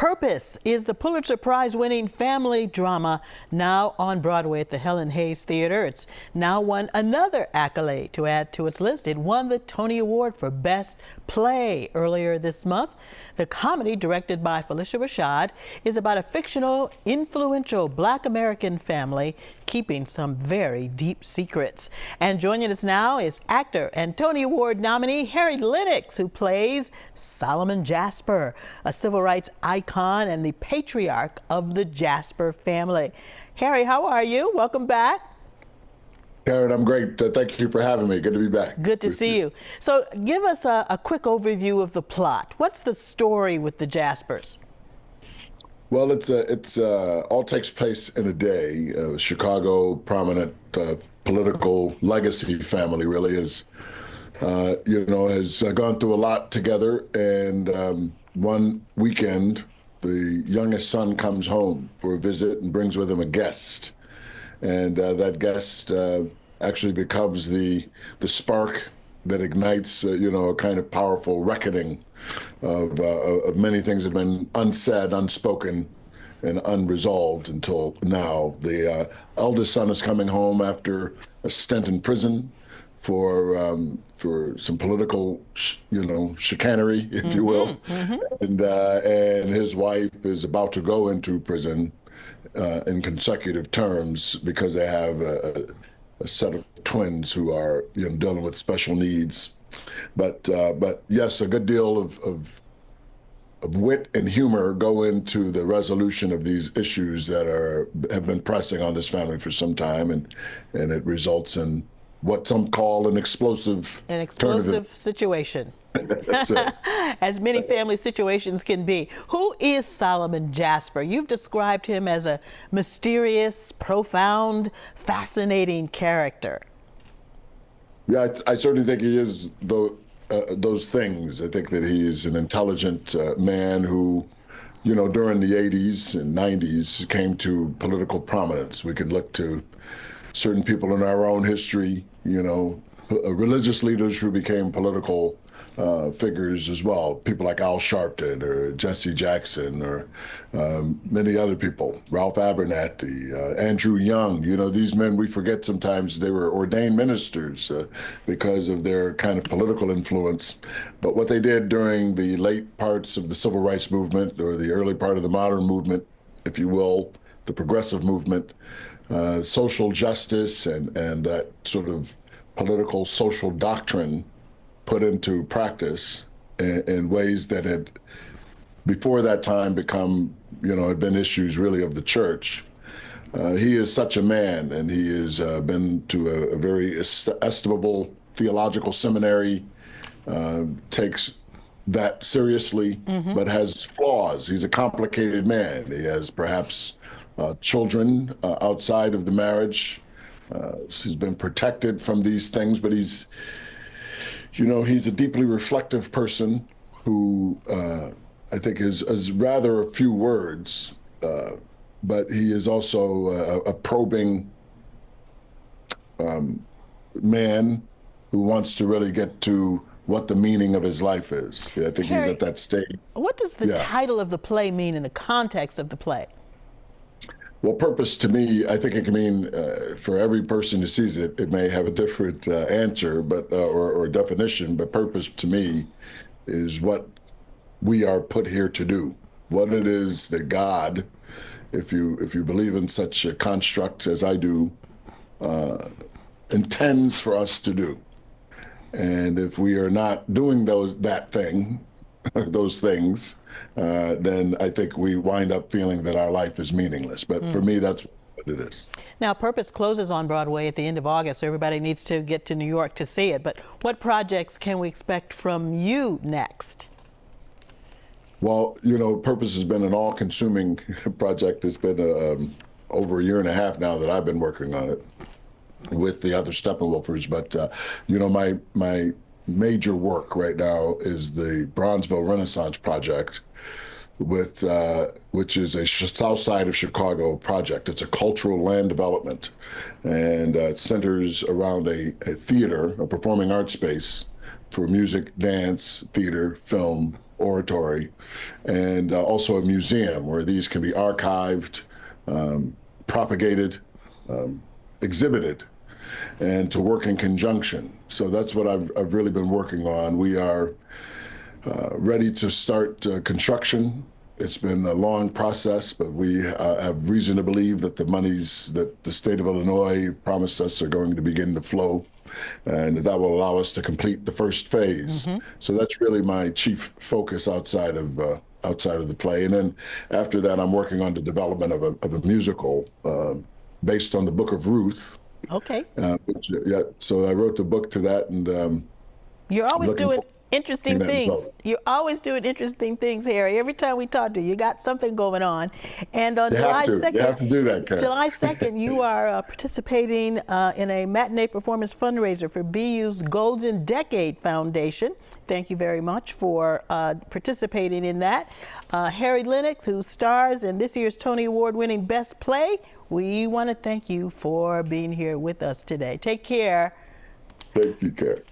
Purpose is the Pulitzer Prize-winning family drama now on Broadway at the Helen Hayes Theater. It's now won another accolade to add to its list. It won the Tony Award for Best Play earlier this month. The comedy, directed by Felicia Rashad, is about a fictional, influential Black American family keeping some very deep secrets. And joining us now is actor and Tony Award nominee Harry Lennix, who plays Solomon Jasper, a civil rights icon and the patriarch of the Jasper family. Harry, how are you? Welcome back. Karen, I'm great. Thank you for having me. Good to be back. Good to see you. So give us a quick overview of the plot. What's the story with the Jaspers? Well, it's all takes place in a day. Chicago prominent political legacy family really is, has gone through a lot together. And one weekend, the youngest son comes home for a visit and brings with him a guest. And that guest actually becomes the spark that ignites, a kind of powerful reckoning of many things that have been unsaid, unspoken, and unresolved until now. The eldest son is coming home after a stint in prison for some political, chicanery, if you will, and his wife is about to go into prison in consecutive terms because they have a set of twins who are dealing with special needs. But yes, a good deal of wit and humor go into the resolution of these issues that have been pressing on this family for some time, and it results in what some call an explosive situation. That's right. As many family situations can be. Who is Solomon Jasper? You've described him as a mysterious, profound, fascinating character. Yeah, I certainly think he is those things. I think that he is an intelligent man who, during the 80s and 90s came to political prominence. We can look to certain people in our own history, religious leaders who became political figures as well. People like Al Sharpton or Jesse Jackson or many other people, Ralph Abernathy, Andrew Young. These men, we forget sometimes they were ordained ministers because of their kind of political influence. But what they did during the late parts of the civil rights movement or the early part of the modern movement, if you will, the progressive movement, social justice and that sort of political social doctrine put into practice in ways that had, before that time, become, had been issues really of the church. He is such a man, and he has been to a very estimable theological seminary, takes that seriously, but has flaws. He's a complicated man. He has perhaps children outside of the marriage. He's been protected from these things, but he's a deeply reflective person who I think is rather a few words, but he is also a probing man who wants to really get to what the meaning of his life is. I think Harry, he's at that stage. What does the title of the play mean in the context of the play? Well, purpose to me, I think it can mean for every person who sees it, it may have a different answer, but or definition. But purpose to me is what we are put here to do. What it is that God, if you believe in such a construct as I do, intends for us to do. And if we are not doing those things, then I think we wind up feeling that our life is meaningless. But for me, that's what it is. Now, Purpose closes on Broadway at the end of August, so everybody needs to get to New York to see it. But what projects can we expect from you next? Well, Purpose has been an all-consuming project. It's been over a year and a half now that I've been working on it with the other Steppenwolfers. But, my major work right now is the Bronzeville Renaissance Project, which is a south side of Chicago project. It's a cultural land development, and it centers around a theater, a performing arts space for music, dance, theater, film, oratory, and also a museum where these can be archived, propagated, exhibited, and to work in conjunction. So that's what I've really been working on. We are ready to start construction. It's been a long process, but we have reason to believe that the monies that the state of Illinois promised us are going to begin to flow, and that will allow us to complete the first phase. So that's really my chief focus outside of the play. And then after that, I'm working on the development of a musical based on the Book of Ruth. Okay. So I wrote the book to that, and You're always doing interesting that things. result. You're always doing interesting things, Harry. Every time we talk to you, you got something going on. And on You July have to. 2nd, You have to do that, Karen. July 2nd, you are participating in a matinee performance fundraiser for BU's Golden Decade Foundation. Thank you very much for participating in that. Harry Lennix, who stars in this year's Tony Award-winning Best Play, we want to thank you for being here with us today. Take care. Thank you, Karen.